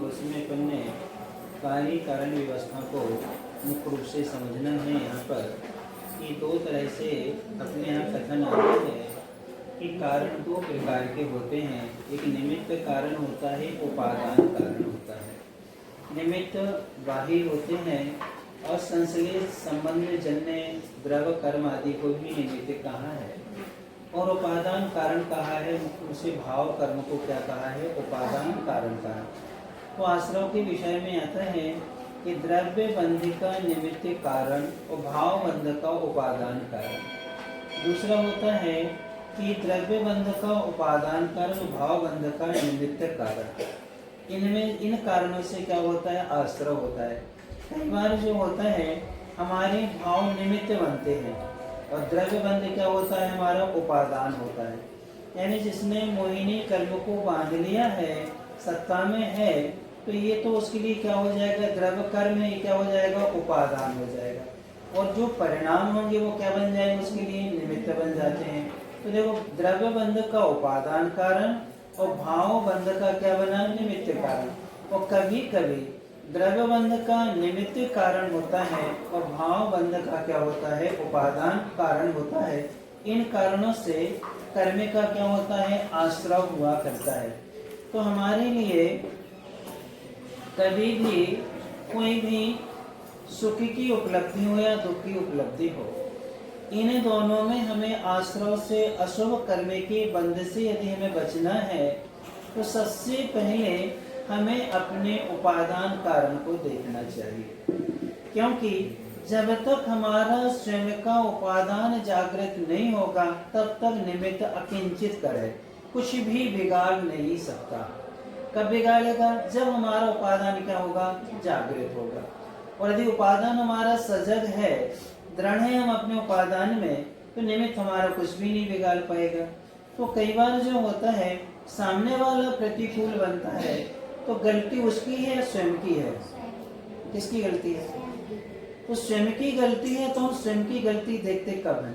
उसमें अपन ने कार्य कारण व्यवस्था को मुख्य रूप से समझना है। यहाँ पर कि दो तरह से अपने यहाँ कथन आता है कि कारण दो प्रकार के होते हैं। एक निमित्त कारण होता है, उपादान कारण होता है। निमित्त बाह्य होते हैं और संश्लेष संबंध जन्य द्रव कर्म आदि को भी निमित्त कहा है। और उपादान कारण कहा है, उसे भाव कर्म को क्या कहा है, उपादान कारण कहा। तो आश्रव के विषय में आता है कि द्रव्य बंध का निमित्त कारण और भाव बंध का उपादान कारण। दूसरा होता है कि द्रव्य बंध का उपादान कारण, भाव बंध का निमित्त कारण। इनमें इन कारणों से क्या होता है, आश्रव होता है। कई बार जो होता है हमारे भाव निमित्त बनते हैं और द्रव्य बंध क्या होता है, हमारा उपादान होता है। यानी जिसने मोहिनी कर्म को बांध लिया है, सत्ता में है, तो ये तो उसके लिए क्या हो जाएगा, द्रव्य कर्म है, क्या हो जाएगा, उपादान हो जाएगा। और जो परिणाम होंगे वो क्या बन जाएंगे, उसके लिए निमित्त बन जाते हैं। तो देखो, द्रव्य बंध का उपादान कारण और भाव बंध का क्या बना, निमित्त कारण। और कभी कभी द्रव्य बंध का निमित्त कारण होता है और भाव बंध का क्या होता है, उपादान कारण होता है। इन कारणों से कर्म का क्या होता है, आश्रव हुआ करता है। तो हमारे लिए कभी भी कोई भी सुख की उपलब्धि हो या दुख की उपलब्धि हो, इन दोनों में हमें आश्रव से, अशुभ कर्म के बंध से यदि हमें बचना है तो सबसे पहले हमें अपने उपादान कारण को देखना चाहिए। क्योंकि जब तक हमारा स्वयं का उपादान जागृत नहीं होगा तब तक निमित्त अकिंचित करे, कुछ भी बिगाड़ नहीं सकता। कब बिगाड़ेगा, जब हमारा उपादान क्या होगा, जागृत होगा। और यदि उपादान हमारा सजग है, दृढ़ है हम अपने उपादान में, तो निमित्त हमारा कुछ भी नहीं बिगाड़ पाएगा। तो कई बार जो होता है सामने वाला प्रतिकूल बनता है तो गलती उसकी है, स्वयं की है। किसकी गलती है, तो स्वयं की गलती है। तो हम स्वयं की गलती देखते कब है,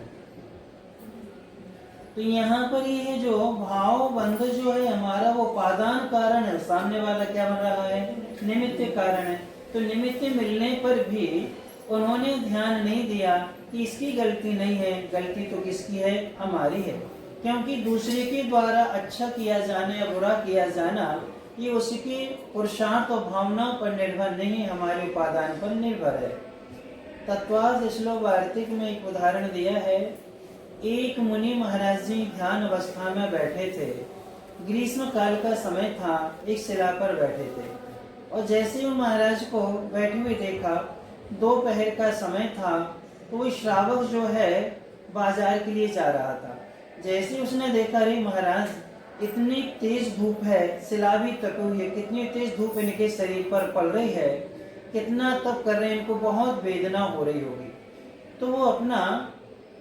तो यहाँ पर ये जो भाव बंध जो है हमारा, वो उपादान कारण है, सामने वाला क्या बन रहा है, निमित्त कारण है। तो निमित्त मिलने पर भी उन्होंने ध्यान नहीं दिया कि इसकी गलती नहीं है, गलती तो किसकी है, हमारी है। क्योंकि दूसरे के द्वारा अच्छा किया जाना या बुरा किया जाना ये उसकी पुरुषार्थ और भावना पर निर्भर नहीं, हमारे उपादान पर निर्भर है। तत्वार्थ श्लोक वार्तिक में एक उदाहरण दिया है। एक मुनि महाराज जी ध्यान अवस्था में बैठे थे। ग्रीष्म काल का समय था, एक शिला पर बैठे थे और जैसे वो महाराज को बैठे हुए देखा, दोपहर का समय था, तो वो श्रावक जो है बाजार के लिए जा रहा था। जैसे उसने देखा, रे महाराज इतनी तेज धूप है, शिला भी तपी हुई है, कितनी तेज धूप इनके शरीर पर पड़ रही है, कितना तप कर रहे हैं, इनको बहुत वेदना हो रही होगी। तो वो अपना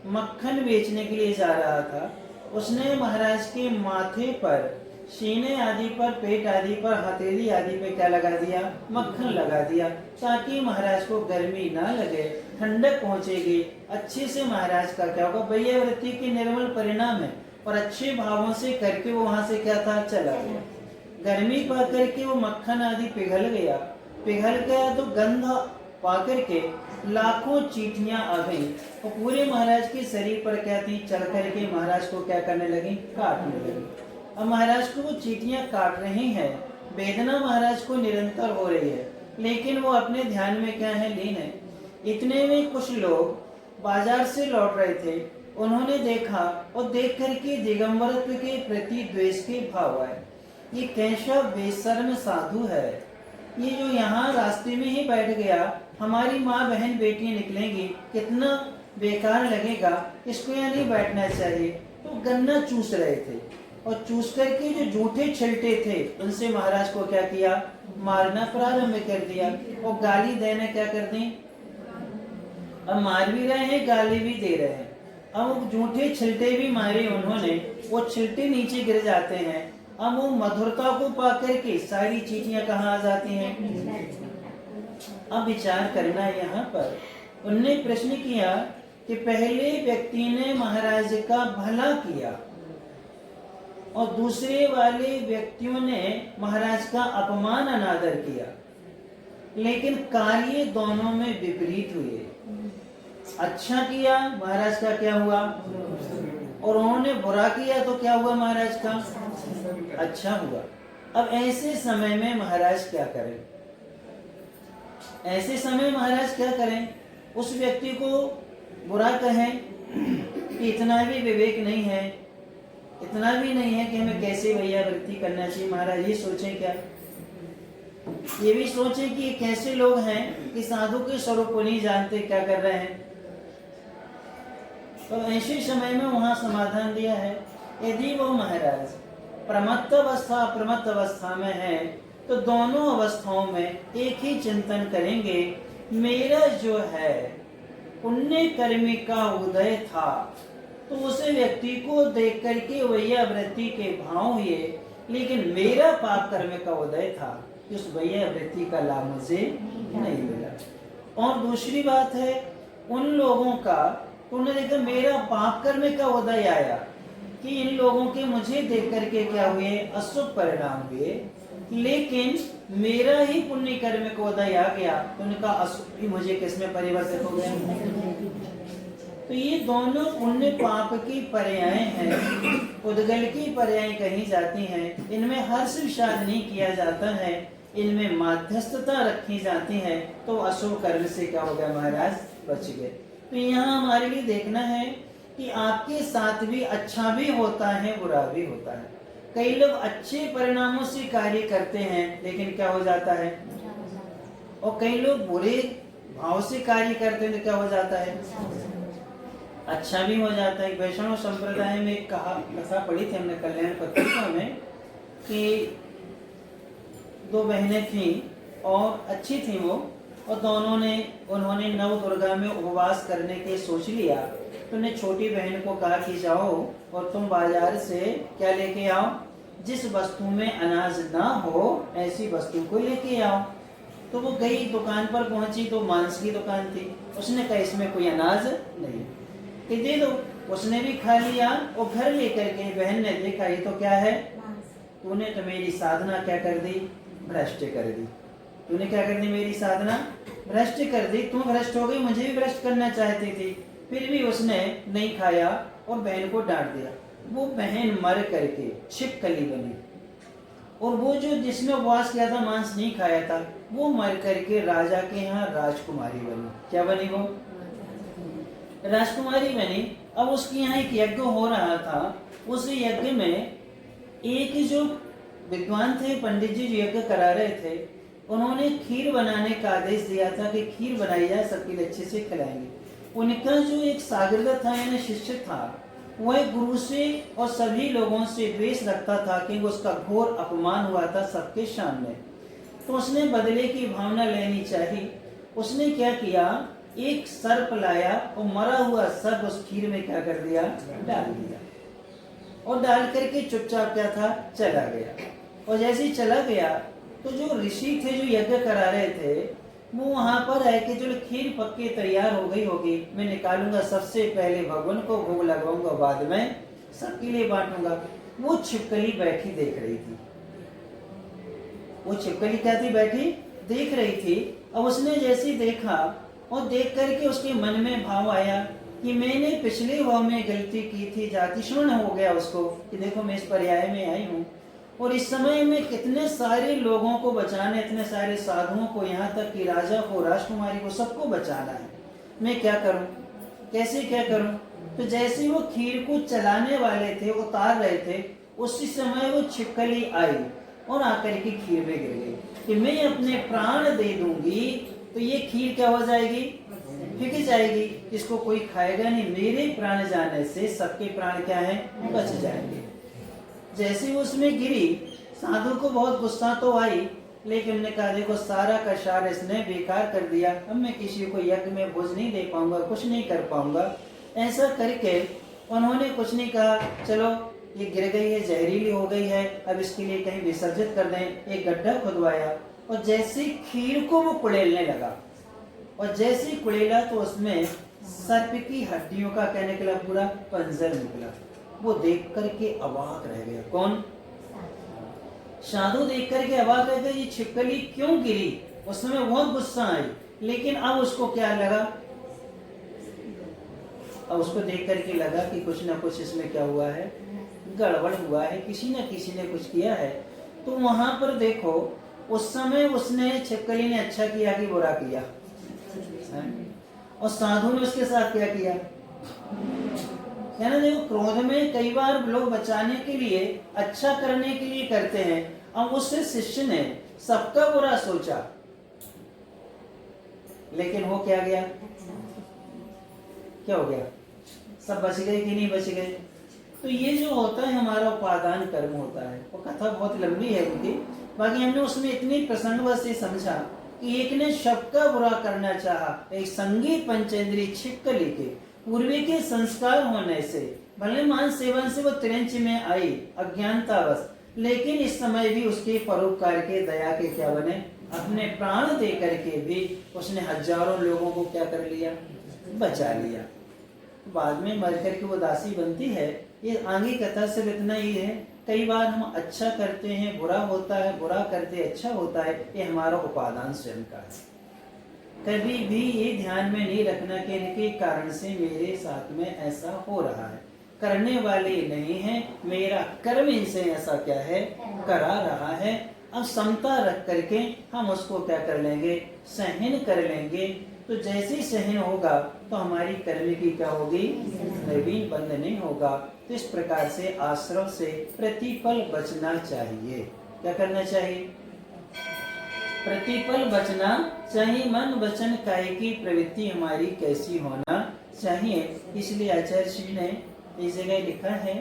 मक्खन बेचने के लिए जा रहा था। उसने महाराज के माथे पर, सीने आदि पर, पेट आदि पर, हथेली आदि पे क्या लगा दिया, मक्खन लगा दिया, ताकि महाराज को गर्मी ना लगे, ठंडक पहुंचेगी। अच्छे से महाराज का क्या होगा, वैया वृत्ति के निर्मल परिणाम है। और अच्छे भावों से करके वो वहां से क्या था, चला गया। गर्मी पा करके वो मक्खन आदि पिघल गया तो गंध पा करके लाखों चींटियां आ गई और पूरे महाराज के शरीर पर क्या थी, चढ़ करके महाराज को क्या करने लगी, काटने लगी। अब महाराज को वो चींटियां काट रही हैं, वेदना महाराज को निरंतर हो रही है, लेकिन वो अपने ध्यान में क्या है, लीन है। इतने में कुछ लोग बाजार से लौट रहे थे, उन्होंने देखा और देख करके दिगंबरत्व के प्रति द्वेष के भाव आए। ये कैसा बेशर्म साधु है, ये जो यहाँ रास्ते में ही बैठ गया, हमारी माँ बहन बेटियां निकलेंगी, कितना बेकार लगेगा, इसको यहाँ नहीं बैठना चाहिए। तो गन्ना चूस रहे थे और चूस करके जो जूठे छिलटे थे उनसे महाराज को क्या किया, मारना प्रारंभ कर दिया और गाली देना क्या कर दी। अब मार भी रहे हैं, गाली भी दे रहे हैं। अब जूठे छिलटे भी मारे उन्होंने, वो छिलटे नीचे गिर जाते हैं। अब वो मधुरता को पा करके सारी चीटियां कहाँ आ जाती हैं। अब विचार करना यहाँ पर, उनने प्रश्न किया कि पहले व्यक्ति ने महाराज का भला किया, और दूसरे वाले व्यक्तियों ने महाराज का अपमान अनादर किया, लेकिन कार्य दोनों में विपरीत हुए। अच्छा किया, महाराज का क्या हुआ, और उन्होंने बुरा किया तो क्या हुआ, महाराज का अच्छा हुआ। अब ऐसे समय में महाराज क्या करें? ऐसे समय महाराज क्या करें? उस व्यक्ति को बुरा कहें कि इतना भी विवेक नहीं है, इतना भी नहीं है कि हमें कैसे भैया वृत्ति करना चाहिए। महाराज ये सोचें क्या? ये भी सोचें कि ये कैसे लोग हैं कि साधु के स्वरूप को नहीं जानते, क्या कर रहे हैं। तो ऐसे समय में वहां समाधान दिया है, यदि वो महाराज प्रमत्त अवस्था अप्रमत्त अवस्था में है तो दोनों अवस्थाओं में एक ही चिंतन करेंगे, मेरा जो है पुण्य कर्मी का उदय था, तो उसे व्यक्ति को देख करके वैया वृत्ति के भाव हुए, लेकिन मेरा पाप कर्म का उदय था, उस वैया वृत्ति का लाभ मुझे नहीं मिला। और दूसरी बात है उन लोगों का, उन्होंने देखा मेरा पाप कर्म का उदय आया कि इन लोगों के मुझे देख करके क्या हुए, अशुभ परिणाम हुए, लेकिन मेरा ही पुण्य कर्म का उदय आ गया तो उनका अशुभ भी मुझे किसमें परिवर्तित हो गया। तो ये दोनों पुण्य पाप की पर्याय हैं, उद्गल की पर्याय कही जाती हैं। इनमें हर्ष विषाद नहीं किया जाता है, इनमें माध्यस्थता रखी जाती है, तो अशुभ कर्म से क्या हो गया, महाराज बच गए। तो यहाँ हमारे लिए देखना है कि आपके साथ भी अच्छा भी होता है, बुरा भी होता है। कई लोग अच्छे परिणामों से कार्य करते हैं लेकिन क्या हो जाता है, और कई लोग बुरे भाव से कार्य करते हैं तो क्या हो जाता है, अच्छा भी हो जाता है। वैष्णव संप्रदाय में एक कथा पढ़ी थी हमने कल्याण पत्रिका में कि दो बहनें थीं और अच्छी थी वो, और दोनों ने उन्होंने नव दुर्गा में उपवास करने के सोच लिया। तो उन्हें छोटी बहन को कहा कि जाओ और तुम बाजार से क्या लेके आओ, जिस वस्तु में अनाज ना हो ऐसी वस्तु को लेके आओ। तो वो गई, दुकान पर पहुंची तो मांस की दुकान थी। उसने कहा इसमें कोई अनाज नहीं, कि दे दो। उसने भी खा लिया और घर लेकर के बहन ने देखा ये तो क्या है, तूने तो मेरी साधना क्या कर दी, भ्रष्ट कर दी। तूने क्या कर दी, मेरी साधना भ्रष्ट कर दी। तू भ्रष्ट हो गई, मुझे भी भ्रष्ट करना चाहती थी। फिर भी उसने नहीं खाया और बहन को डांट दिया। वो बहन मर करके छिपकली बनी, और वो जो जिसने उपवास किया था, मांस नहीं खाया था, वो मर करके राजा के यहाँ राजकुमारी बनी। क्या बनी वो, राजकुमारी बनी। अब उसके यहाँ एक यज्ञ हो रहा था, उस यज्ञ में एक जो विद्वान थे, पंडित जी जो यज्ञ करा रहे थे, उन्होंने खीर बनाने का आदेश दिया था कि खीर बनाई जाए, सबके लिए अच्छे से खिलाएंगे। उनका जो एक शागिर्द था यानी शिष्य था, वह गुरु से और सभी लोगों से द्वेष रखता था कि उसका घोर अपमान हुआ था सबके सामने। तो उसने बदले की भावना लेनी चाहिए। उसने क्या किया, एक सर्प लाया और मरा हुआ सर्प उस खीर में क्या कर दिया, डाल दिया, और डाल करके चुपचाप क्या था, चला गया। और जैसे ही चला गया तो जो ऋषि थे जो यज्ञ करा रहे थे, वो वहां पर है कि जो खीर पक्की तैयार हो गई होगी, मैं निकालूंगा, सबसे पहले भगवान को भोग लगाऊंगा, बाद में सबके लिए बांटूंगा। वो छिपकली बैठी देख रही थी। वो छिपकली क्या थी, बैठी देख रही थी। अब उसने जैसे देखा और देख करके उसके मन में भाव आया कि मैंने पिछले भाव में गलती की थी, जाति शून्य हो गया उसको कि देखो मैं इस पर्याय में आई हूँ और इस समय में कितने सारे लोगों को बचाना, इतने सारे साधुओं को, यहाँ तक कि राजा को, राजकुमारी को, सबको बचाना है। मैं क्या करूं, कैसे क्या करूं? तो जैसे वो खीर को चलाने वाले थे, उतार रहे थे, उसी समय वो छिपकली आई और आकर के खीर में गिर गई कि मैं अपने प्राण दे दूंगी तो ये खीर क्या हो जाएगी, फिक जाएगी, इसको कोई खाएगा नहीं। मेरे प्राण जाने से सबके प्राण क्या है, बच जाएंगे। जैसे वो उसमें गिरी, साधु को बहुत गुस्सा तो आई, लेकिन हमने कहा देखो सारा का सारा इसने बेकार कर दिया, अब मैं किसी को यज्ञ में भोज नहीं दे पाऊंगा, कुछ नहीं कर पाऊंगा। ऐसा करके उन्होंने कुछ नहीं कहा, चलो ये गिर गई है, जहरीली हो गई है, अब इसके लिए कहीं विसर्जित कर दें। एक गड्ढा खुदवाया और जैसे खीर को वो कुड़ेलने लगा, और जैसे कुड़ेला तो उसमें सर्प की हड्डियों का क्या निकला, पूरा पंजर निकला। वो देख करके अवाक रह गया। कौन? साधु देख करके अवाक रह गया, ये छिपकली क्यों गिरी? उस समय बहुत गुस्सा आई, लेकिन अब उसको क्या लगा? अब उसको देख करके लगा कि कुछ ना कुछ इसमें क्या हुआ है, गड़बड़ हुआ है, किसी न किसी ने कुछ किया है। तो वहां पर देखो, उस समय उसने, छिपकली ने अच्छा किया कि बुरा किया? और साधु ने उसके साथ क्या किया? है ना, देखो क्रोध में कई बार लोग बचाने के लिए, अच्छा करने के लिए करते हैं। अब उस शिष्य ने सबका बुरा सोचा, लेकिन हो क्या गया? क्या हो गया? सब बच गए कि नहीं बच गए? तो ये जो होता है हमारा उपादान कर्म होता है। वो कथा बहुत लंबी है उनकी, बाकी हमने उसमें इतनी प्रसंगवश से समझा कि एक ने सबका बुरा करना चाहा, एक संगीत पंचेंद्री छिपकली के पूर्वी के संस्कार होने से, भले मान सेवन से वो त्रिंच में आई अज्ञानतावश, लेकिन इस समय भी उसके परोपकार के, दया के क्या बने? अपने प्राण दे करके भी उसने हजारों लोगों को क्या कर लिया? बचा लिया। बाद में मर करके वो दासी बनती है। ये आगे कथा सिर्फ इतना ही है, कई बार हम अच्छा करते हैं बुरा होता है, बुरा करते अच्छा होता है, ये हमारा उपादान स्वयं का है। कभी भी ये ध्यान में नहीं रखना कि इनके कारण से मेरे साथ में ऐसा हो रहा है, करने वाले नहीं है, मेरा कर्म इनसे ऐसा क्या है करा रहा है। अब समता रख करके हम उसको क्या कर लेंगे? सहन कर लेंगे। तो जैसे ही सहन होगा तो हमारी कर्म की क्या होगी? नवीन बंद नहीं होगा। तो इस प्रकार से आश्रव से प्रतिपल बचना चाहिए। क्या करना चाहिए? प्रतिपल बचना चाहिए। मन वचन काय की प्रवृत्ति हमारी कैसी होना चाहिए? इसलिए आचार्य श्री ने इस जगह लिखा है,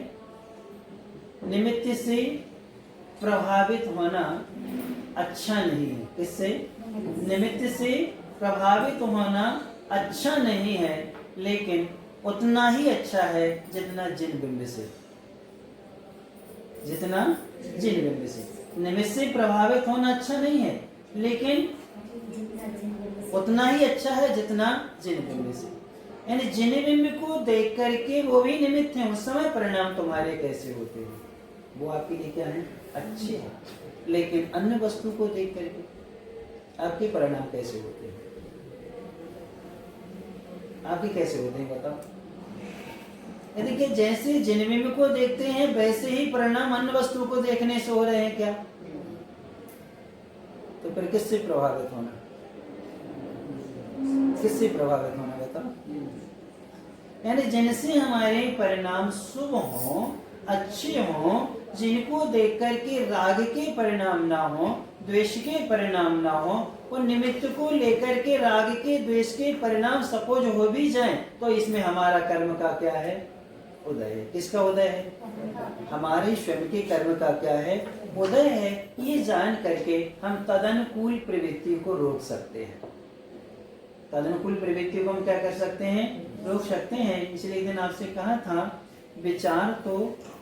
निमित्त से प्रभावित होना अच्छा नहीं है। किससे? निमित्त से प्रभावित होना अच्छा नहीं है, लेकिन उतना ही अच्छा है जितना जिन बिंब से, जितना जिन बिंब से। निमित्त से प्रभावित होना अच्छा नहीं है, लेकिन उतना ही अच्छा है जितना जिन बिंब से। यानी जिन बिंब को देख करके वो भी निमित्त है, उस समय परिणाम तुम्हारे कैसे होते हैं वो आपके लिए क्या है? अच्छे हैं। लेकिन अन्य वस्तु को देख करके आपके परिणाम कैसे होते हैं? आपके कैसे होते हैं बताओ? यदि कि जैसे जिनबिंब को देखते हैं वैसे ही परिणाम अन्य वस्तु को देखने से हो रहे हैं क्या? तो फिर किससे प्रभावित होना? किससे प्रभावित होना बताओ? यानी जिनसे हमारे परिणाम शुभ हो, अच्छे हो, जिनको देख करके राग के परिणाम ना हो, द्वेष के परिणाम ना हो, और निमित्त को लेकर के राग के द्वेष के परिणाम सपोज हो भी जाएं, तो इसमें हमारा कर्म का क्या है? उदय है। किसका उदय है? हमारे स्वयं के कर्म का क्या है? उदय है। ये जान करके हम तदनुकूल प्रवृत्ति को रोक सकते हैं। तदनुकूल प्रवृत्ति को हम क्या कर सकते हैं? रोक सकते हैं। इसलिए एक दिन आपसे कहा था, विचार तो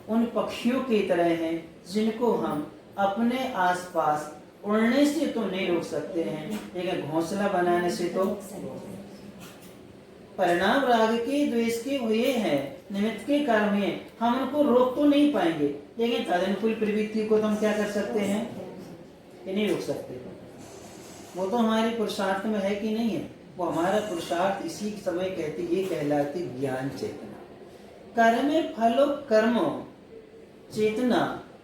उन पक्षियों की तरह हैं जिनको हम अपने आसपास उड़ने से तो नहीं रोक सकते हैं, लेकिन घोंसला बनाने से तो। परिणाम राग के द्वेष के हुए हैं, निमित्त के कारण हुए, हम उनको रोक तो नहीं पाएंगे, लेकिन तदनुकूल प्रवृत्ति को तो हम क्या कर सकते हैं? ये नहीं रोक सकते। वो तो हमारे पुरुषार्थ में है कि नहीं है? वो हमारा पुरुषार्थ इसी समय कहती, ये कहलाती ज्ञान चेतना। कर्म फल कर्म चेतना,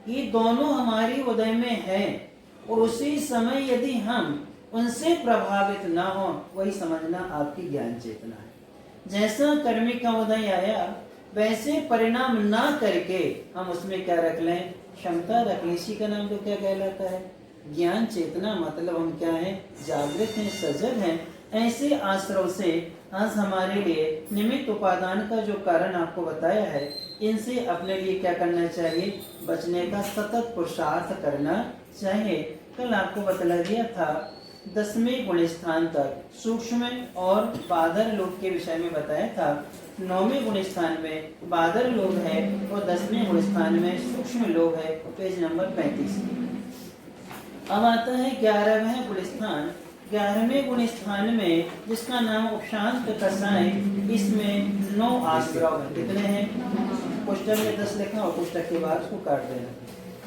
ये दोनों हमारी उदय में है, और उसी समय यदि हम उनसे प्रभावित ना हो, वही समझना आपकी ज्ञान चेतना है। जैसा कर्म का उदय आया, वैसे परिणाम ना करके हम उसमें क्या रख लें? क्षमता रख लें। इसी का नाम तो क्या कहलाता है? ज्ञान चेतना। मतलब हम क्या है? जागृत हैं, सजग हैं। ऐसे आश्रव से आज हमारे लिए निमित्त उपादान का जो कारण आपको बताया है, इनसे अपने लिए क्या करना चाहिए? बचने का सतत पुरुषार्थ करना चाहिए। कल आपको बतला दिया था 10वें गुण स्थान तक सूक्ष्म और बादर लोक के विषय में बताया था। 9वें गुण स्थान में बादर लोक है और 10वें गुण स्थान में सूक्ष्म लोक है। Page number 35। अब आता है 11वें गुण स्थान। 11वें गुण स्थान में जिसका नाम उपशांत कसाय, इसमें 9 आश्रव कितने हैं? पुस्तक में 10 लिखना और पुस्तक के बाद उसको काट देना।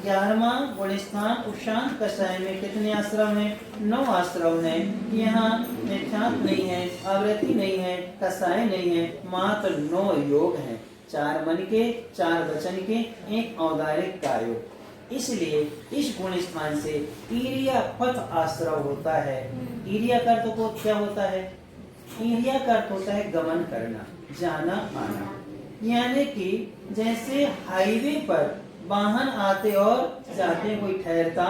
11वां गुणस्थान उपशांत कषाय में कितने आश्रम है? 9 आश्रम है। यहाँ नित्यांत नहीं है, आवृत्ति नहीं है, कषाय नहीं है, मात्र 9 योग हैं। 4 मन के, 4 वचन के, 1 औदारिक का योग। इसलिए इस गुण स्थान से ईरिया पथ आश्रव होता है। ईरिया का अर्थ को क्या होता है? ईरिया का अर्थ होता है गमन करना, जाना आना। यानी कि जैसे हाईवे पर वाहन आते और जाते, कोई ठहरता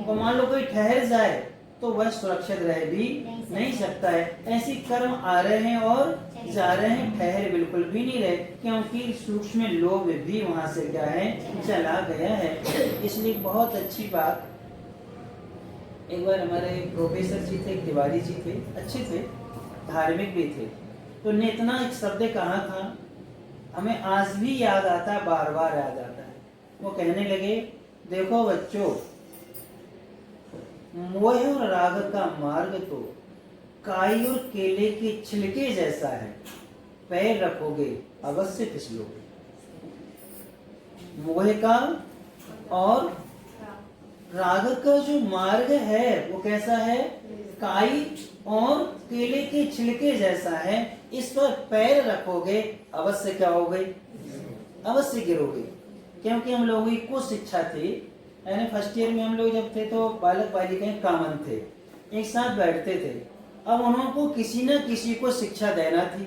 और मान लो कोई ठहर जाए तो वह सुरक्षित रह भी नहीं सकता है। ऐसे कर्म आ रहे हैं और जा रहे हैं, ठहर बिल्कुल भी नहीं रहे, क्योंकि सूक्ष्म लोभ भी वहां से क्या है, चला गया है। इसलिए बहुत अच्छी बात, एक बार हमारे प्रोफेसर जी थे, तिवारी जी थे, अच्छे थे, धार्मिक भी थे, तो ने इतना एक शब्द कहा था, हमें आज भी याद आता है, बार बार याद आता है। वो कहने लगे, देखो बच्चों, मोह और राग का मार्ग तो काई और केले के छिलके जैसा है, पैर रखोगे अवश्य फिसलोगे। मोह का और राग का जो मार्ग है वो कैसा है? काई और केले के छिलके जैसा है। इस पर पैर रखोगे अवश्य क्या होगे? अवश्य गिरोगे। क्योंकि हम लोगों की कुछ शिक्षा थी, यानी फर्स्ट ईयर में हम लोग जब थे तो बालक बालिकाएं कॉमन थे, एक साथ बैठते थे। अब उनको किसी न किसी को शिक्षा देना थी,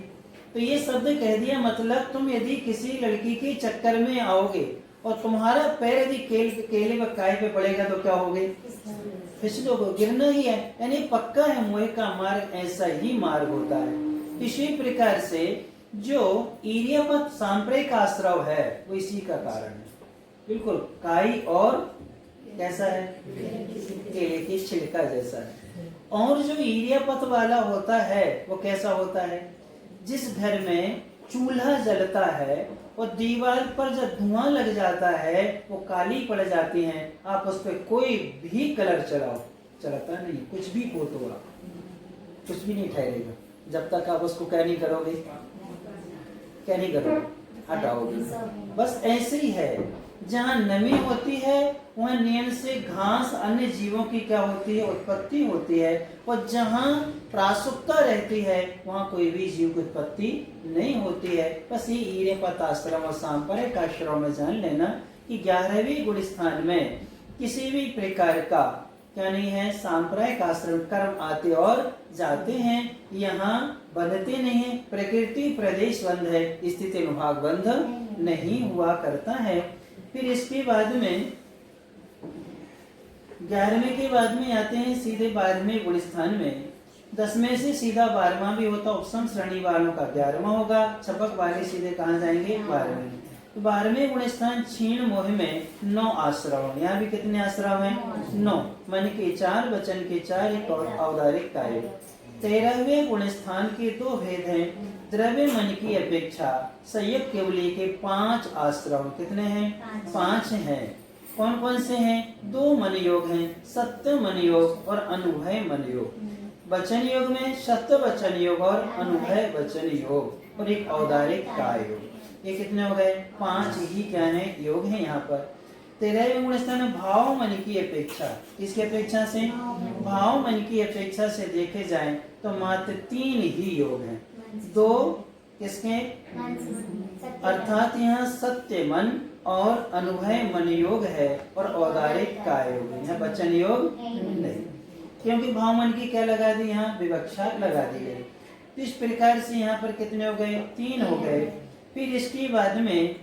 तो ये शब्द कह दिया, मतलब तुम यदि किसी लड़की के चक्कर में आओगे और तुम्हारा पैर यदि केले पर काई पे पड़ेगा तो क्या होगे? फिसलोगे, गिरना ही है। यानी पक्का है, मोह का मार्ग ऐसा ही मार्ग होता है। इसी प्रकार से जो ईरियापथ सांप्रदायिक आश्रव है वो इसी का कारण है। बिल्कुल काई और कैसा है? केले की छिलका जैसा है। और जो ईरियापथ वाला होता है वो कैसा होता है? जिस घर में चूल्हा जलता है और दीवार पर जब धुआं लग जाता है वो काली पड़ जाती है, आप उस पर कोई भी कलर चलाओ, चलता नहीं, कुछ भी पोतो आप, कुछ भी नहीं ठहरेगा जब तक आप उसको क्या नहीं करोगे, क्या नहीं करोगे, हटाओगे। बस ऐसे ही है, जहाँ नमी होती है वहाँ नियम से घास अन्य जीवों की क्या होती है? उत्पत्ति होती है। और जहाँ प्रासुप्ता रहती है वहाँ कोई भी जीव की उत्पत्ति नहीं होती है। बस ये ईरियापथ आश्रम और सांप्रदायिक आश्रम में जान लेना कि 11वें गुण स्थान में किसी भी प्रकार का क्या नहीं है? सांप्रदायिक आश्रम कर्म आते और जाते हैं, यहाँ बंधते नहीं है। प्रकृति प्रदेश बंध है, स्थिति अनुभाग बंध नहीं हुआ करता है। फिर इसके बाद में 11वें के बाद में आते हैं सीधे 12वें गुण स्थान में। 10वें से सीधा 12वां भी होता, उपसम श्रेणी वालों का 11वां होगा, छपक वाले सीधे कहाँ जाएंगे? 12वें। तो 12वें गुण स्थान क्षीण मोह में 9 आश्रम। यहाँ भी कितने आश्रम हैं? 9। मन के 4, वचन के 4, एक औदारिक का 1। 13वें गुण स्थान के 2 भेद हैं। द्रव्य मन की अपेक्षा संयुक्त केवली के 5 आश्रम। कितने हैं? 5 हैं। कौन कौन से हैं? 2 मन योग हैं, सत्य मन योग और अनुभय मन योग। वचन योग में सत्य वचन योग और अनुभय वचन योग और एक औदारिक का योग। ये कितने हो गए? 5 ही क्या है? योग है यहाँ पर। 13वें गुण स्थान में भाव मन की अपेक्षा, किसकी अपेक्षा से? भाव मन की अपेक्षा से देखे जाएं तो मात्र 3 ही योग हैं। 2 किसके? अर्थात यहाँ सत्य मन और अनुभय मन योग है और औदारिक का योग है, यहाँ वचन योग नहीं, क्योंकि भाव मन की क्या लगा दी? यहाँ विवक्षा लगा दी गई। इस प्रकार से यहाँ पर कितने हो गए? 3 हो गए। फिर इसके बाद में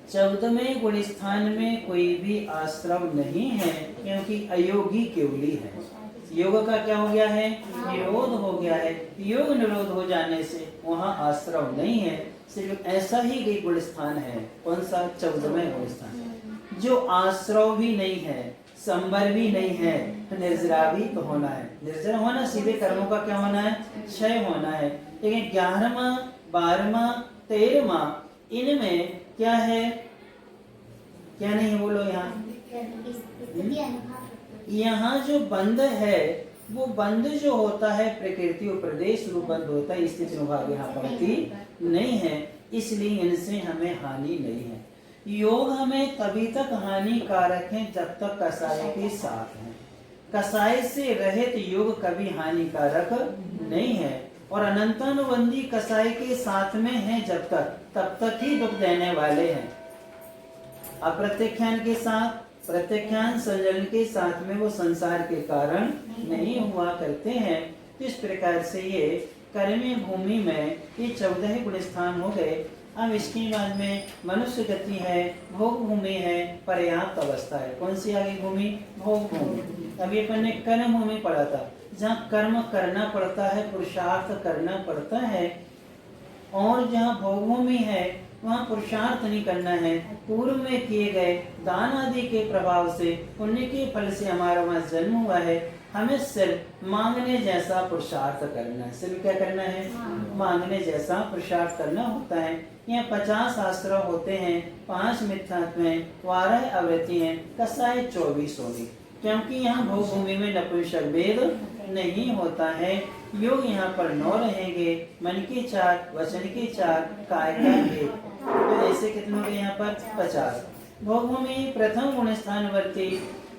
14वें गुण स्थान में कोई भी आश्रम नहीं है, क्योंकि अयोगी केवली है। योग का क्या हो गया है? निरोध हो गया है। योग निरोध हो जाने से वहाँ आश्रम नहीं है, सिर्फ ऐसा ही एक गुण स्थान है। कौन सा? 14वें गुण स्थान, जो आश्रम भी नहीं है, संबर भी नहीं है, निर्जरा भी तो होना है। निर्जरा होना सीधे कर्मों का क्या होना है? क्षय होना है। लेकिन 11वां 12वां 13वां इनमें क्या है? क्या नहीं है? बोलो। यहाँ जो बंध है वो बंध जो होता है प्रकृति और प्रदेश रूप बंध होता है, स्थिति अनुभाग यहाँ पड़ती नहीं है। इसलिए इनसे हमें हानि नहीं है। योग हमें तभी तक हानिकारक है जब तक कसाय के साथ है। कसाय से रहित योग कभी हानिकारक नहीं है, और अनंतानुबंधी कसाय के साथ में है जब तक, तब तक ही दुख देने वाले हैं। अप्रत्याख्यान के साथ, प्रत्याख्यान संजलन के साथ में वो संसार के कारण नहीं हुआ करते हैं। तो इस प्रकार से ये कर्मी भूमि में ये 14 गुण स्थान हो गए। अब इसके बाद में मनुष्य गति है, भोग भूमि है, पर्याप्त अवस्था है। कौन सी आगे भूमि? भोग भूमि। अभी अपन ने कर्म भूमि पढ़ा था, जहाँ कर्म करना पड़ता है, पुरुषार्थ करना पड़ता है। और जहाँ भोग भूमि है वहाँ पुरुषार्थ नहीं करना है। पूर्व में किए गए दान आदि के प्रभाव से, पुण्य के फल से हमारा वहाँ जन्म हुआ है। हमें सिर्फ मांगने जैसा पुरुषार्थ करना है। सिर्फ क्या करना है? मांगने जैसा पुरुषार्थ करना होता है। यहाँ 50 आश्रय होते हैं, 5 मिथ्यात्व हैं, 12 आवृत्ति हैं, कसाय 24 होगी। क्योंकि यहाँ भोग भूमि में नपुंसक भेद नहीं होता है। योग यहाँ पर 9 रहेंगे, मन के 4, वचन के 4, काय का 1। तो ऐसे कितने होंगे यहाँ पर? 50। भोग भूमि प्रथम गुण स्थान वर्ती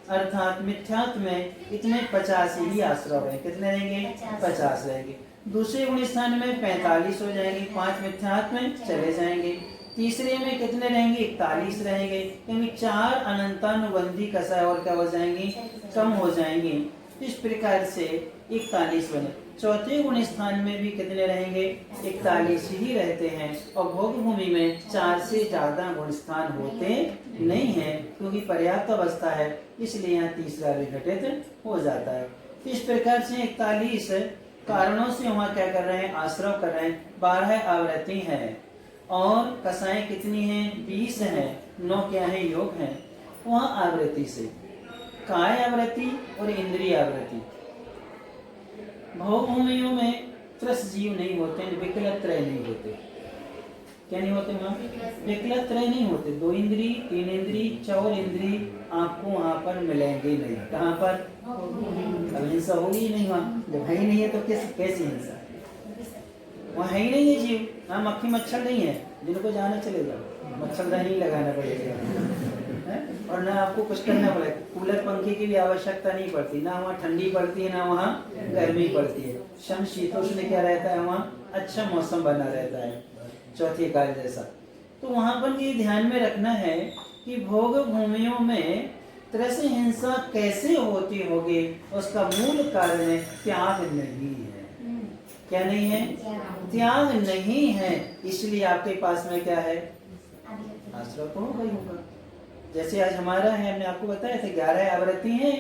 अर्थात मिथ्यात्व में इतने 50 ही आश्रय हैं। कितने रहेंगे? 50 रहेंगे। दूसरे गुण स्थान में 45 हो जाएंगे, 5 मिथ्यात्व में चले जाएंगे। तीसरे में कितने रहेंगे? 41 रहेंगे, क्योंकि 4 अनंतानुबंधी कसाय और क्या हो जाएंगी? कम हो जाएंगी। इस प्रकार से 41 बने। चौथे गुण स्थान में भी कितने रहेंगे? 41 ही रहते हैं। और भोग भूमि में 4 से ज्यादा गुण स्थान होते नहीं है, क्योंकि पर्याप्त अवस्था है, इसलिए यहाँ तीसरा भी घटित हो जाता है। इस प्रकार से 41 कारणों से वहाँ क्या कर रहे हैं? आश्रय कर रहे हैं। 12 आवृत्ति है और कसाएं कितनी हैं? 20 हैं। 9 क्या है? योग है। वहाँ आवृत्ति से काय आवृत्ति और इंद्रिय आवृत्ति। भोग भूमियों में त्रस जीव नहीं होते, विकलत्रय नहीं होते। क्या नहीं होते वहाँ? विकलत्रय नहीं होते। 2 इंद्री, 3 इंद्री, 4 इंद्री आपको वहाँ पर मिलेंगे नहीं। कहाँ पर? अब हिंसा होगी ही नहीं वहाँ। जब है ही नहीं है तो कैसी हिंसा? वहाँ है ही नहीं है जीव। हाँ, मक्खी मच्छर नहीं है, जिनको जाना चले जाओ, मच्छरदानी लगाना पड़ेगा और ना आपको कुछ करना पड़ेगा। कूलर पंखे की भी आवश्यकता नहीं पड़ती, ना वहाँ ठंडी पड़ती है ना वहाँ गर्मी पड़ती है। समशीतोष्ण क्या रहता है वहाँ? अच्छा मौसम बना रहता है, चौथी काल जैसा। तो वहाँ पर ये ध्यान में रखना है कि भोग भूमियों में त्रस हिंसा कैसे होती होगी, उसका मूल कारण है त्याग नहीं है। क्या नहीं है? त्याग नहीं है। इसलिए आपके पास में क्या है? आश्रय तो होगा ही होगा। जैसे आज हमारा है, हमने आपको बताया था 11 आवृत्ति हैं।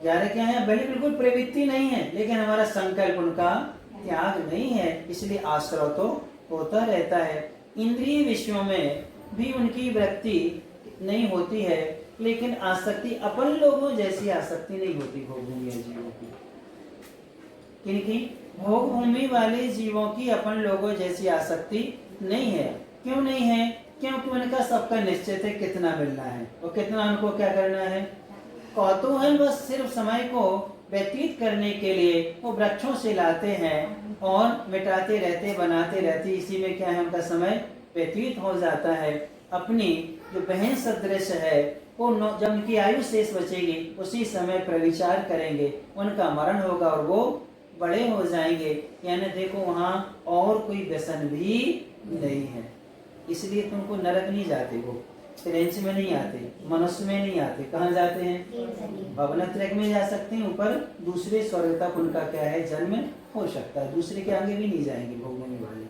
11 क्या है? भले बिल्कुल प्रवृत्ति नहीं है, लेकिन हमारा संकल्प उनका त्याग नहीं है, इसलिए आश्रय तो होता रहता है। इंद्रिय विषयों में भी उनकी वृत्ति नहीं होती है, लेकिन आसक्ति अपन लोगों जैसी आसक्ति नहीं होती भोग भूमि जीवों की। क्योंकि भोग भूमि वाले जीवों की अपन लोगों जैसी आसक्ति नहीं है। क्यों नहीं है? क्योंकि उनका सबका निश्चित है कितना मिलना है और कितना उनको क्या करना है। कौतूहल बस सिर्फ समय को व्यतीत करने के लिए वो वृक्षों से लाते हैं और मिटाते रहते, बनाते रहते, इसी में क्या है उनका समय व्यतीत हो जाता है। अपनी जो बहन सदृश है वो जब उनकी आयु शेष बचेगी उसी समय प्रविचार करेंगे, उनका मरण होगा और वो बड़े हो जाएंगे। यानी देखो वहाँ और कोई व्यसन भी नहीं है, इसलिए तुमको नरक नहीं जाते, वो रेंज में नहीं आते, मनुष्य में नहीं आते। कहाँ जाते हैं? भवनत्रय में जा सकते हैं, ऊपर दूसरे स्वर्ग तक उनका क्या है? जन्म हो सकता है। दूसरे के आगे भी नहीं जाएंगे भोगने वाले,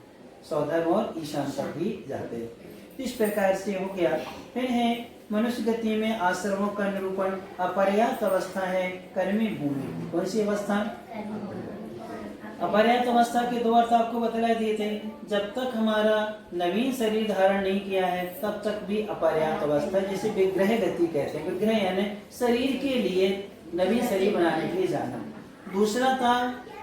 सौधर्म और ईशान तक भी जाते हैं। इस प्रकार से हो गया। फिर है मनुष्य गति में आश्रमों का निरूपण। अपर्याप्त अवस्था है कर्मी भूमि। कौन सी अवस्था? अपर्याप्त अवस्था के 2 अर्थ आपको बतला दिए थे। जब तक हमारा नवीन शरीर धारण नहीं किया है तब तक भी अपर्याप्त अवस्था, जिसे विग्रह गति कहते हैं। विग्रह यानी शरीर के लिए नवीन शरीर बनाने के लिए जाना। दूसरा था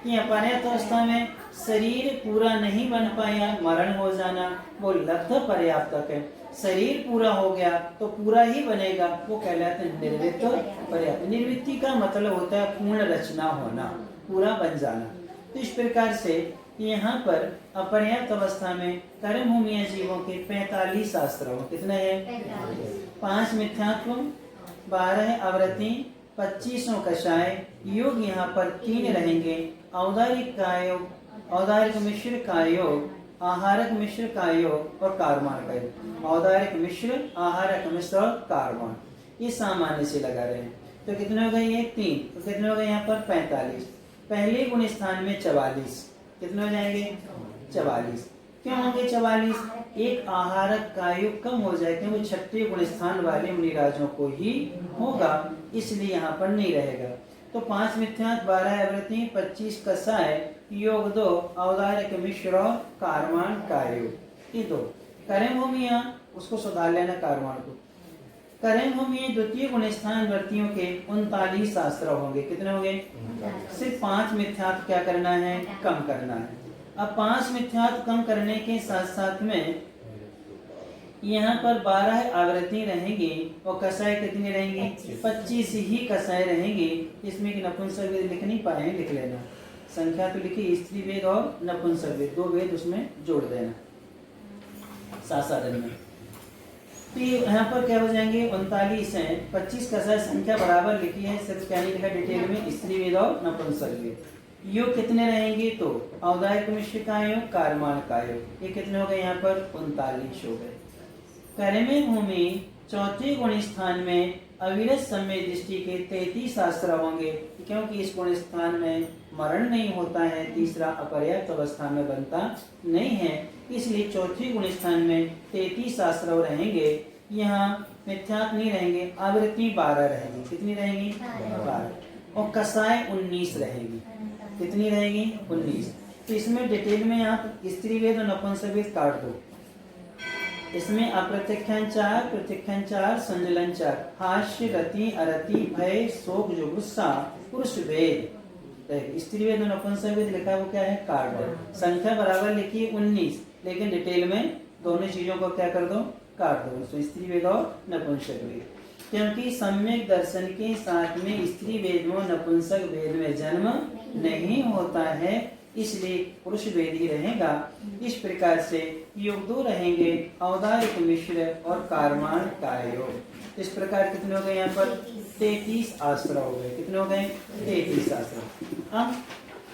कि अपर्याप्त अवस्था में शरीर पूरा नहीं बन पाया, मरण हो जाना, वो लब्ध पर्याप्तक है। शरीर पूरा हो गया तो पूरा ही बनेगा, वो कहलाते हैं निर्वृत्त पर्याप्त। निर्वृत्ति का मतलब होता है पूर्ण रचना होना, पूरा बन जाना। तो इस प्रकार से यहाँ पर अपर्याप्त अवस्था में कर्म भूमि जीवों के 45 आश्रम कितने हैं? 5 मिथ्यात्व, 12 आवृत्ति, 25 कषाय योग, यहाँ पर 3 रहेंगे। औदारिक का योग, औदारिक मिश्र का योग, आहारक मिश्र का योग और कारवाण का योग। औदारिक मिश्र, आहारक मिश्र और कारवाण, ये सामान्य से लगा रहे हैं। तो कितने हो गए? ये 3, तो कितने हो गए यहाँ पर? 45। पहले गुण स्थान में 44, कितने हो जाएंगे? 44। क्यों होंगे 44? एक आहारक का योग कम हो जाए क्योंकि छठे गुण स्थान वाले मुनिराजों को ही होगा, इसलिए यहाँ पर नहीं रहेगा। तो 5 मिथ्यात्व, 12 आवृत्ति, 25 कषाय योग 2, औदारिक मिश्र और कारवाण का योग, ये 2। कर्म भूमियां उसको सुधार लेना, कारवाण को। कर्म भूमि द्वितीय गुण स्थान वर्तियों के 39 आश्रव होंगे। कितने होंगे? सिर्फ 5 मिथ्यात्व क्या करना है? कम करना है। अब 5 मिथ्यात्व कम करने के साथ साथ में यहाँ पर 12 आवृत्ति रहेंगी और कषाय कितनी रहेंगी? 25 ही कषाय रहेंगी। इसमें कि नपुंसक वेद लिख नहीं पाए, लिख लेना। संख्या तो लिखी, स्त्री वेद और नपुंसक वेद, 2 वेद उसमें जोड़ देना साधन में। तो यहाँ पर क्या हो जाएंगे? 39 है, 25 कषाय संख्या बराबर लिखी है, सिर्फ क्या नहीं लिखा डिटेल में, स्त्री वेद और नपुंसक वेद। योग कितने रहेंगे? तो औदारिक मिश्र का योग, कारवाण का योग, ये कितने हो गए? यहाँ पर 39 हो गए। कर्मे भूमि चौथे गुण स्थान में अविरत समय दृष्टि के 33 आश्रय होंगे, क्योंकि इस गुण स्थान में मरण नहीं होता है, तीसरा अपर्याप्त अवस्था में बनता नहीं है, इसलिए चौथे गुण स्थान में 33 आश्रय रहेंगे। यहाँ मिथ्यात्व नहीं रहेंगे, आवृत्ति 12 रहेगी। कितनी रहेंगी? 12। और कषाय 19 रहेगी। कितनी रहेगी? 19। तो इसमें डिटेल में आप स्त्री वेद और नपुंसक वेद काट दो। इसमें अप्रत्यक्षान 4, प्रत्यक्षान 4, संजलन 4, हास्य, रति, अरति, भय, शोक, जुगुस्सा, पुरुष वेद, स्त्री वेद और नपुंसक वेद लिखा है, वो क्या है? काट दो। संख्या बराबर लिखी 19, लेकिन डिटेल में दोनों चीजों को क्या कर दो? काट दो। तो स्त्री वेद और नपुंसक वेद, क्योंकि सम्यक दर्शन के साथ में स्त्री वेद में नपुंसक वेद में जन्म नहीं होता है, इसलिए पुरुष वेद ही रहेगा। इस प्रकार से योग 2 रहेंगे, औदारिक मिश्र और कारवाण का योग। इस प्रकार कितने हो गए? यहाँ पर 33 आश्रय हो गए। कितने हो गए? 33 आश्रय। अब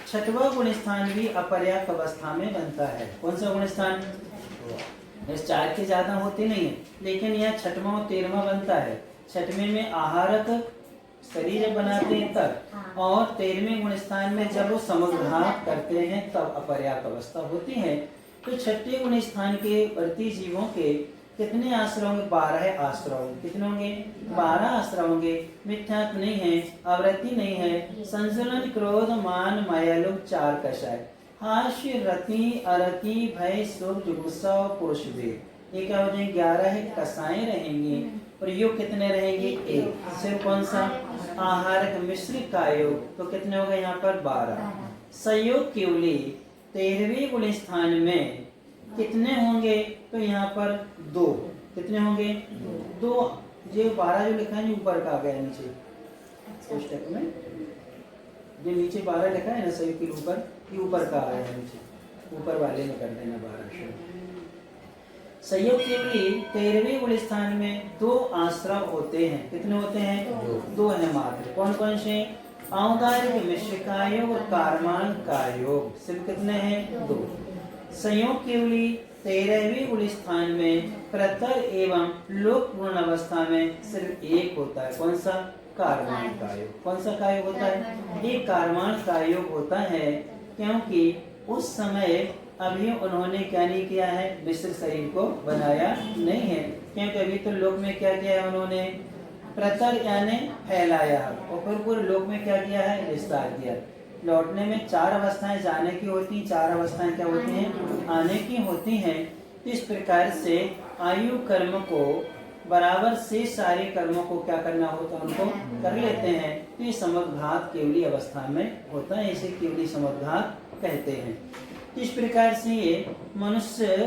छठवां गुण स्थान भी अपर्याप्त अवस्था में बनता है। कौन सा गुण स्थान? इस 4 के ज्यादा होते नहीं है, लेकिन यहाँ 6वां और 13वां बनता है। 6वें में आहारक शरीर बनाते हैं तब, और 13वें गुण स्थान में जब वो समुद्घात करते हैं तब अपर्याप्त अवस्था होती है। तो छठे गुण स्थान के वर्ती जीवों के कितने आश्रय होंगे? 12 आश्रय होंगे। कितने होंगे? 12 आश्रय होंगे। मिथ्यात्व नहीं है, आवृत्ति नहीं है, संजलन, क्रोध, मान, माया लोग 4 कषाय, हास्य, रति, अरति, भय, शोक, जुगुस्सा और पुरुष वेद, ये क्या हो जाएंगे? 11 कषाय रहेंगे। और योग कितने रहेंगे? 1। सिर्फ कौन सा? आहारक मिश्र का योग, तो कितने हो गए यहाँ पर? 12। संयोग केवली 13वें गुण स्थान में कितने होंगे? तो यहाँ पर 2। कितने होंगे? 2। जो 12 जो लिखा है ऊपर का आ गया नीचे पुस्तक में, जो नीचे 12 लिखा है ना संयोग के ऊपर, ये ऊपर का आया है नीचे, ऊपर वाले में कर देना 12। संयोग केवली 13वें गुण स्थान में 2 आश्रय होते हैं। कितने होते हैं? 2 है मात्र। कौन कौन से? औदारिक मिश्र का योग और कारवाण का योग। सिर्फ कितने हैं? 2। संयोग केवली 13वें गुण स्थान में प्रतर एवं लोक पूर्ण अवस्था में सिर्फ 1 होता है। कौन सा? कारवाण का योग। कौन सा का योग होता है? एक कारवाण का योग होता है, क्योंकि उस समय अभी उन्होंने क्या नहीं किया है? मिश्र शरीर को बनाया नहीं है, क्योंकि अभी तो लोक में क्या किया है उन्होंने? प्रतर यानी फैलाया, और फिर पूरे लोक में क्या किया है? विस्तार किया। लौटने में 4 अवस्थाएं जाने की होती, 4 अवस्थाएं क्या होती हैं? आने की होती हैं। इस प्रकार से आयु कर्म को बराबर से सारे कर्मों को क्या करना होता है? उनको कर लेते हैं। तो ये समुद्घात केवली अवस्था में होता है, इसे केवली समुद्घात कहते हैं। इस प्रकार से ये मनुष्य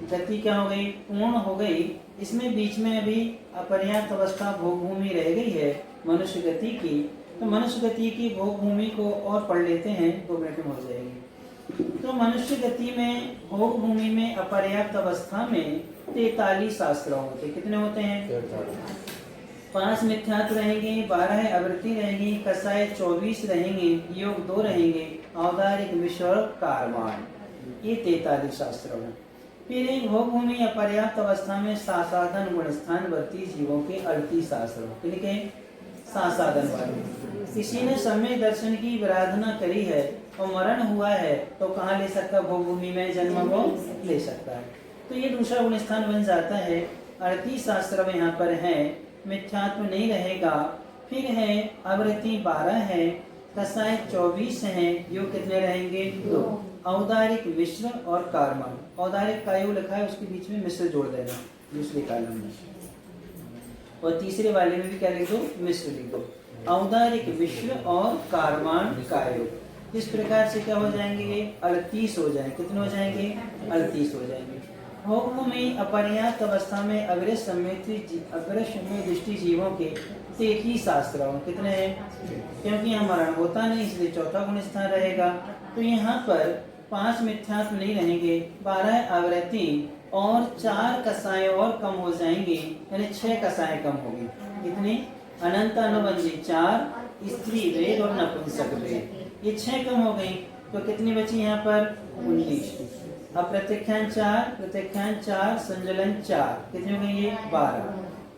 गति क्या हो गई? पूर्ण हो गई। इसमें बीच में अभी अपर्याप्त अवस्था भोग भूमि रह गई है मनुष्य गति की। तो मनुष्य गति की भोग भूमि को और पढ़ लेते हैं, 2 मिनट में हो जाएगी। तो मनुष्य गति में भोग भूमि में अपर्याप्त अवस्था में 43 आश्रम होते। कितने होते हैं? 5 मिथ्यात्व रहेंगे, 12 आवृत्ति रहेंगी, कसाय 24 रहेंगे, योग 2 रहेंगे, औदारिक विषय कारवाण, ये 43 आश्रम है। फिर एक भोग भूमि अपर्याप्त अवस्था में सासाधन गुण स्थान वर्ती जीवों के 38 आश्रम। ठीक है, सासाधन वाले किसी ने सम्यक दर्शन की आराधना करी है और मरण हुआ है तो कहाँ ले सकता? भोग भूमि में जन्म वो ले सकता है। तो ये दूसरा गुण स्थान बन जाता है। 38 आश्रम यहाँ पर है, मिथ्यात्व नहीं रहेगा। फिर है आवृत्ति 12 है, कसाय 24 है, योग कितने रहेंगे? 2। औदारिक मिश्र और कार्मण, औदारिक का योग लिखा है उसके बीच में मिश्र जोड़ देना दूसरे कालम में, और तीसरे वाले में भी क्या लिख दो? मिश्र लिख दो। औदारिक मिश्र और कार्माण का योग, इस प्रकार से क्या हो जाएंगे? ये 38 हो जाएंगे। कितने हो जाएंगे? 38 हो जाएंगे। भोग में अपर्याप्त अवस्था में अग्र समय दृष्टि जीवों के 33 आश्रम। कितने हैं? क्योंकि यहाँ मरण होता नहीं इसलिए चौथा गुण स्थान रहेगा। तो यहाँ पर 5 मिथ्यात्व नहीं रहेंगे, 12 आवृत्ति और 4 कसाएं और कम हो जाएंगे, यानी 6 कसाएं कम होगी। कितनी? अनंत अनुबंधी 4, स्त्री वेद और नपुंसक वेद, ये 6 कम हो गई। तो कितनी बची यहाँ पर? 19। अब प्रत्यक्षांत 4, प्रत्यक्षांत 4, संजलन 4, कितनी हो गई? ये 12।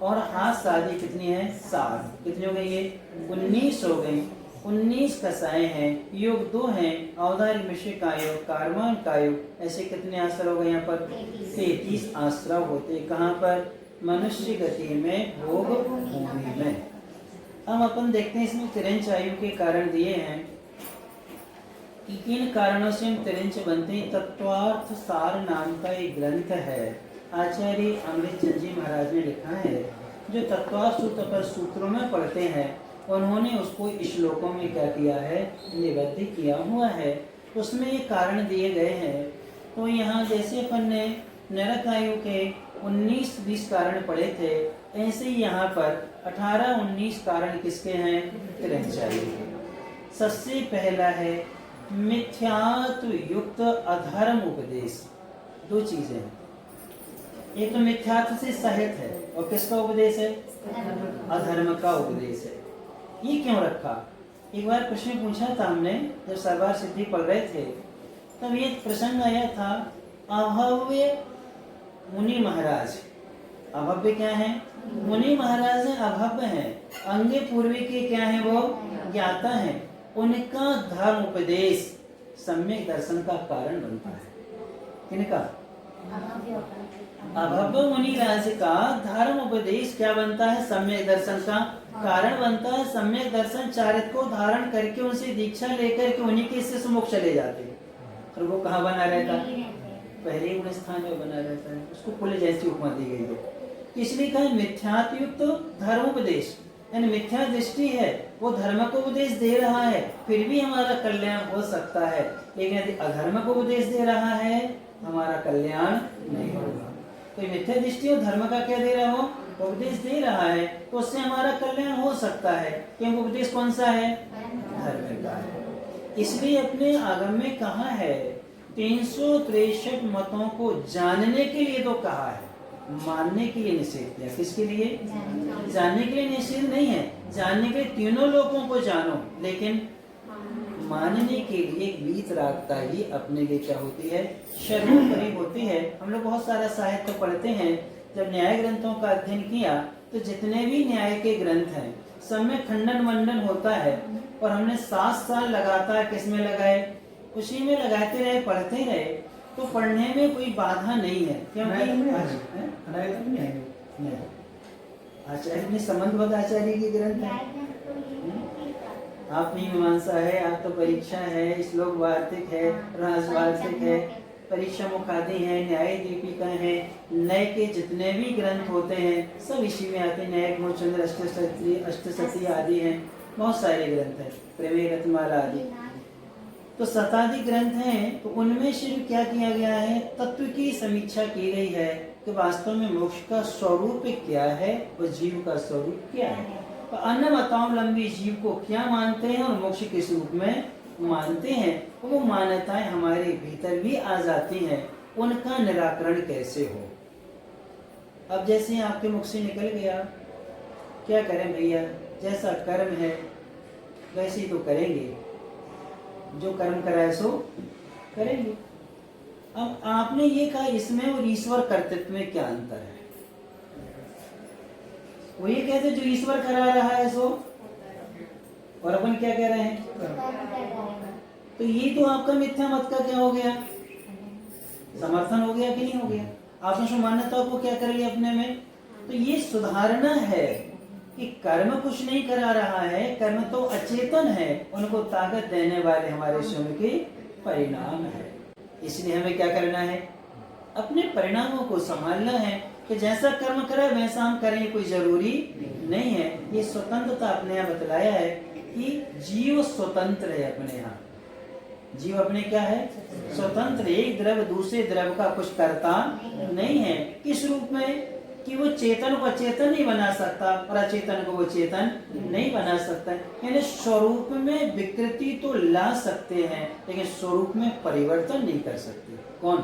और हाथ शादी कितनी है? 7। कितनी हो गई? ये 19 हो गई। 19 कसाएं हैं, योग 2 हैं, औदारिक मिश्र का योग, कार्बन का योग, ऐसे कितने आश्रय हो गए यहाँ पर? 33 आश्रय होते। कहाँ पर? मनुष्य गति में भोग भूमि में। हम अपन देखते हैं इसमें तिरंच आयु के कारण दिए हैं कि किन कारणों से हम तिरंच बनते हैं। तत्वार्थ सार नाम का एक ग्रंथ है, आचार्य अमृतचंद जी महाराज ने लिखा है, जो तत्वार्थ सूत्र पर सूत्रों में पढ़ते हैं उन्होंने उसको श्लोकों में क्या किया है? निबद्ध किया हुआ है। उसमें ये कारण दिए गए हैं। तो यहाँ जैसे अपन ने नरक आयु के 19-20 कारण पढ़े थे, ऐसे ही यहाँ पर 18-19 कारण किसके हैं? तिरंच आयु के। सबसे पहला है मिथ्यात्व युक्त अधर्म उपदेश। 2 चीजें हैं, एक तो मिथ्यात्व से सहित है और किसका उपदेश है? अधर्म का उपदेश है। ये क्यों रखा? एक बार प्रश्न पूछा था हमने जब सर्वार सिद्धि पढ़ रहे थे, तब ये प्रसंग आया था, अभव्य मुनि महाराज। अभव्य क्या है? मुनि महाराज है, अभव्य है, अंगे पूर्वी के क्या है? वो ज्ञाता है। उनका धर्म उपदेश सम्यक दर्शन का कारण बनता है। किनका? अभव्य मुनि राज का धर्म उपदेश क्या बनता है? सम्यक दर्शन का कारण बनता है। सम्यक दर्शन चारित्र को धारण करके उनसे दीक्षा लेकर के उन्हीं के से मोक्ष चले जाते हैं। और वो कहाँ बना रहता है? पहले गुण स्थान में बना रहता है। उसको पुल जैसी उपमा दी गई है। इसलिए कहा मिथ्यात्वयुक्त धर्मोपदेश, यानी मिथ्या दृष्टि है, वो धर्म को उपदेश दे रहा है फिर भी हमारा कल्याण हो सकता है, लेकिन यदि अधर्म को उपदेश दे रहा है हमारा कल्याण नहीं होगा। तो मिथ्या दृष्टि और धर्म का क्या दे रहा हो? उपदेश दे रहा है, तो उससे हमारा कल्याण हो सकता है। क्योंकि उपदेश कौन सा है? धर्म का है। इसलिए अपने आगम में कहा है 363 मतों को जानने के लिए तो कहा है, मानने के लिए निषेध किया। किसके लिए? जानने के लिए निषेध नहीं है, जानने के लिए तीनों लोगों को जानो, लेकिन मानने के लिए वीतरागता ही अपने लिए क्या होती है? सर्वोपरि होती है। हम लोग बहुत सारा साहित्य पढ़ते हैं, जब न्याय ग्रंथों का अध्ययन किया तो जितने भी न्याय के ग्रंथ हैं सब में खंडन मंडन होता है, और हमने 7 साल लगातार किसमें लगाए? उसी में लगाते रहे, पढ़ते रहे, तो पढ़ने में कोई बाधा नहीं है। क्योंकि आचार्य ने संबंधबद्ध आचार्य के ग्रंथ है। आप मीमांसा है, आप तो परीक्षा है, श्लोक वार्तिक है, रस वार्तिक है, परीक्षा मुखादि है, न्याय दीपिका है, नए के जितने भी ग्रंथ होते हैं सब इसी में आते हैं। न्यायिक मोचंद्र, अष्टसती आदि हैं, बहुत सारे ग्रंथ हैं, प्रमेय रत्नमाला आदि, तो शताधिक ग्रंथ हैं। तो उनमें सिर्फ क्या किया गया है? तत्व की समीक्षा की गई है कि वास्तव में मोक्ष का स्वरूप क्या है और जीव का स्वरूप क्या है। तो अन्नवतावलंबी जीव को क्या मानते हैं और मोक्ष किस रूप में मानते हैं वो मान्यताएं हमारे भीतर भी आ जाती हैं, उनका निराकरण कैसे हो। अब जैसे ही आपके मुख से निकल गया, क्या करें भैया, जैसा कर्म है वैसे ही तो करेंगे, जो कर्म कराए सो करेंगे। अब आपने ये कहा इसमें और ईश्वर कर्तृत्व में क्या अंतर है? वो ये कहते जो ईश्वर करा रहा है सो, और अपन क्या कह रहे हैं? तो ये तो आपका मिथ्या मत का क्या हो गया, समर्थन हो गया कि नहीं हो गया? आपने जो मान्यता को क्या कर लिया अपने में। तो ये सुधारना है कि कर्म कुछ नहीं करा रहा है, कर्म तो अचेतन है, उनको ताकत देने वाले हमारे स्वयं के परिणाम है। इसलिए हमें क्या करना है, अपने परिणामों को संभालना है कि जैसा कर्म करे वैसा हम करें, कोई जरूरी नहीं है। ये स्वतंत्रता अपने यहाँ बतलाया है कि जीव स्वतंत्र है अपने यहाँ। जीव अपने क्या है, स्वतंत्र। एक द्रव्य दूसरे द्रव्य का कुछ करता नहीं है। किस रूप में कि वो चेतन को अचेतन नहीं बना सकता और अचेतन को वो चेतन नहीं बना सकता। यानी स्वरूप में विकृति तो ला सकते हैं लेकिन स्वरूप में परिवर्तन नहीं कर सकते। कौन?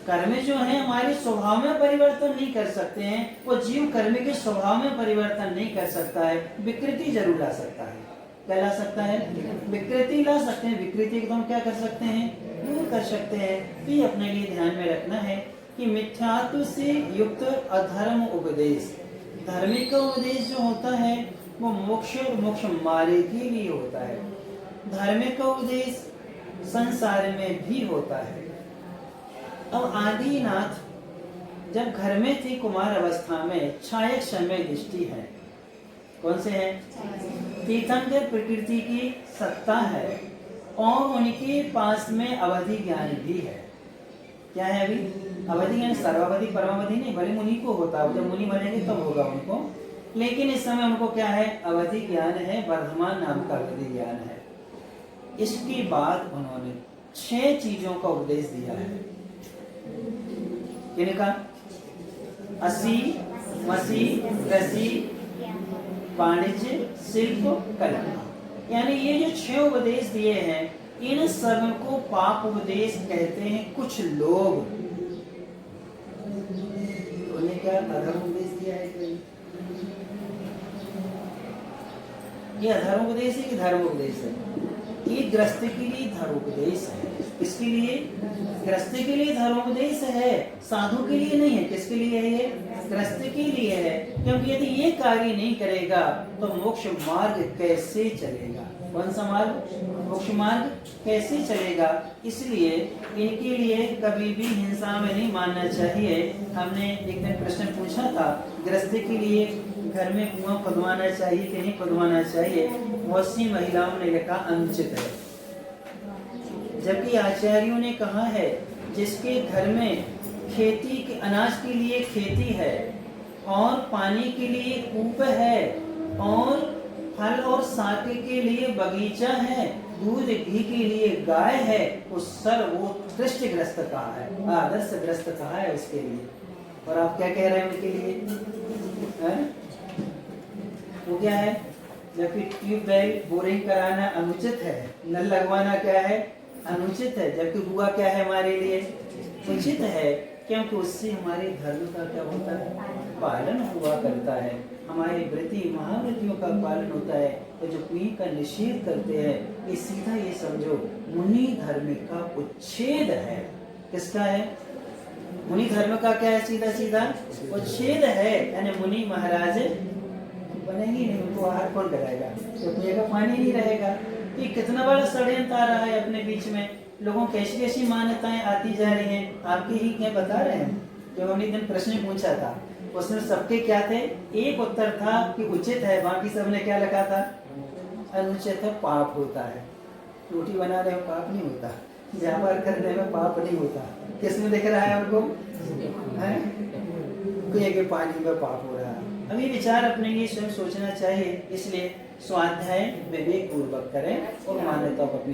कर्म जो है हमारे स्वभाव में परिवर्तन नहीं कर सकते हैं, वो जीव कर्म के स्वभाव में परिवर्तन नहीं कर सकता है, विकृति जरूर ला सकता है। क्या ला सकता है? विकृति ला सकते हैं। विकृति को हम क्या कर सकते हैं, दूर कर सकते हैं। तो ये अपने लिए ध्यान में रखना है कि मिथ्यात्व से युक्त अधर्म उपदेश, धार्मिक उपदेश जो होता है वो मोक्ष और मोक्ष मार्ग के लिए होता है। धार्मिक उपदेश संसार में भी होता है। अब आदिनाथ जब घर में थी कुमार अवस्था में, छायक समय दृष्टि है। कौन से है? तीर्थंकर प्रकृति की सत्ता है और उनके पास में अवधि ज्ञान भी है। क्या है अभी? अवधि ज्ञान। सर्वावधि परमावधि नहीं, बड़े मुनि को होता है, जब मुनि बनेंगे तब होगा उनको। लेकिन इस समय उनको क्या है? अवधि ज्ञान है, वर्धमान नाम का अवधि ज्ञान है। इसके बाद उन्होंने 6 चीजों का उपदेश दिया है। किनका? असी, मसी, रसी, वाणिज्य, शिल्प, कला। यानी ये जो 6 उपदेश दिए हैं, इन सब को पाप उपदेश कहते हैं कुछ लोग। उन्हें क्या अधर्म उपदेश दिया है? ये अधर्म उपदेश है कि धर्म उपदेश है? ये गृहस्थ के लिए धर्मोपदेश है। किसके लिए? गृहस्थ के लिए धर्मोपदेश है, साधु के लिए नहीं है। किसके लिए है ये? गृहस्थ के लिए है। क्योंकि यदि ये कार्य नहीं करेगा तो मोक्ष मार्ग कैसे चलेगा? कौन सा मार्ग? मोक्ष मार्ग कैसे चलेगा? इसलिए इनके लिए कभी भी हिंसा में नहीं मानना चाहिए। हमने एक दिन प्रश्न पूछा था, गृहस्थ के लिए घर में कुआं खुदवाना चाहिए कि नहीं खुदवाना चाहिए? बहुत सी महिलाओं ने लिखा अनुचित है। जबकि आचार्यों ने कहा है जिसके घर में खेती के अनाज के लिए खेती है और पानी के लिए कूप है और फल और शाक के लिए बगीचा है, दूध घी के लिए गाय है, उस सर्वोत्कृष्ट ग्रस्त कहा है, आदर्श ग्रस्त कहा है उसके लिए। और आप क्या कह रहे हैं उनके लिए? है? वो क्या है? जबकि ट्यूबवेल बोरिंग कराना अनुचित है, नल लगवाना क्या है? अनुचित है। जबकि कुआं क्या है हमारे लिए? उचित है, क्योंकि उससे हमारे धर्म का क्या होता है? पालन हुआ करता है। हमारी वृत्ति महावृत्तियों का पालन होता है। और जो कुएं का निषेध करते हैं ये सीधा ये समझो मुनि धर्म का उच्छेद है। किसका है? मुनि धर्म का क्या है? सीधा सीधा उच्छेद है। यानी मुनि महाराज बनेंगे नहीं, उनको आहार कौन कराएगा? तो कुएं का पानी नहीं रहेगा। ये कितना बड़ा षड्यंत्र आ रहा है अपने बीच में। लोगों कैसी कैसी मान्यताएं आती जा रही हैं, आपके ही क्या बता रहे हैं। जब हमने दिन प्रश्न पूछा था उसमें सबके क्या थे? एक उत्तर था कि उचित है, बाकी सबने क्या लिखा था? अनुचित है, पाप होता है। रोटी बना रहे हो पाप नहीं होता, व्यापार करने में पाप नहीं होता। किसमें दिख रहा है उनको? कुएं के पानी में पाप हो रहा है। अब ये विचार अपने लिए स्वयं सोचना चाहिए। इसलिए स्वाध्याय विवेक पूर्वक करें और मान्यता को अपनी